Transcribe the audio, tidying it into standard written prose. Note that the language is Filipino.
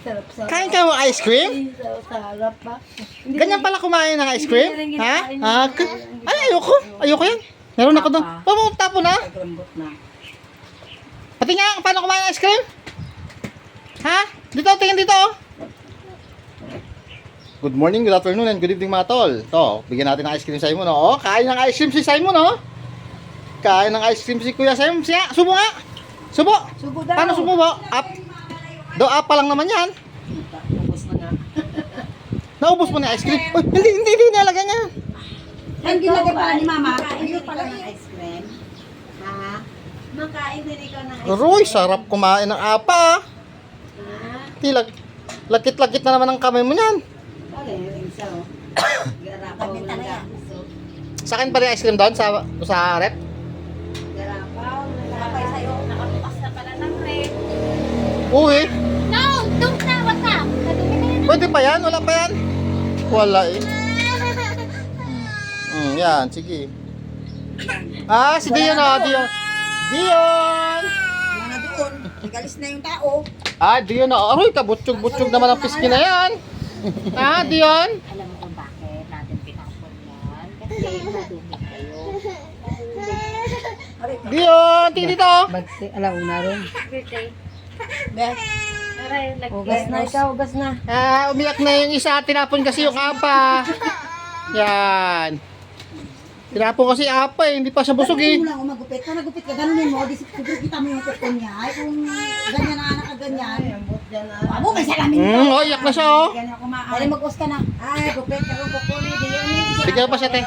Sarap-sarap. Kain ka ng ice cream? Sarap pa. Ganyan pala kumain ng ice cream? Ha? Ay, ayoko. Ayoko yan. Meron ako doon. Pumunta po na. Naglambot na. Pati nga, paano kumain ng ice cream? Ha? Dito, tingin dito. Good morning, good afternoon, and good evening mga tol. To, bigyan natin ng ice cream si Simon. Oh, kain ng ice cream si Simon, oh. Kain ng ice cream si Kuya Simon. Siya, subo nga. Subo. Subo daw. Paano subo mo? Up. Do up pa lang naman yan. Ubus na nga. Naubos mo na ice cream. Uy, hindi nilagay niya. Ang ginagawa pala ni Mama. Makain pala ng ice cream. Ha? Makain din ikaw ng ice cream. Roy, sarap kumain ng apa. Tilag. Lakit-lakit na naman ang kamay mo niyan. Garapaw ng gaso. Sa akin pa rin ice cream doon sa rep. Garapaw ng gaso. Sa'yo, nakabukas na pala ng rep. Uy, No! Don't na! Wag na! Nadumi na yan. pwede pa yan? Wala pa yan? Wala eh. Yan, sige. Ah, si Dion oh, Dion. Dion! Mga doon. Galis na yung tao. Ah, Dion oh. Aroy, kabutsog-butsog naman ang piski na yan. Ah, Dion? Alam mo kung bakit natin pinakapon yan? Kasi madumi kayo. Dion, tingin dito. Bagsi, alauna rin. Birthday. Beth. Aray, Ugas na ikaw, ugas na. Ah, umiyak na yung isa. Tinapon kasi yung apa. Yan. Tinapon kasi apa eh. Hindi pa siya busog eh. Ano lang umagupit ka, nagupit ka, ganunin mo, di siguro kita mo yung kupon niya. Ay, kung ganyan na anak ka ganyan. Abo, may salamin ito. Oh, iyak na siya oh. Dali mag-us ka na. Ay, gupit ka kung kupon, di yun. Bigyan pa siya te.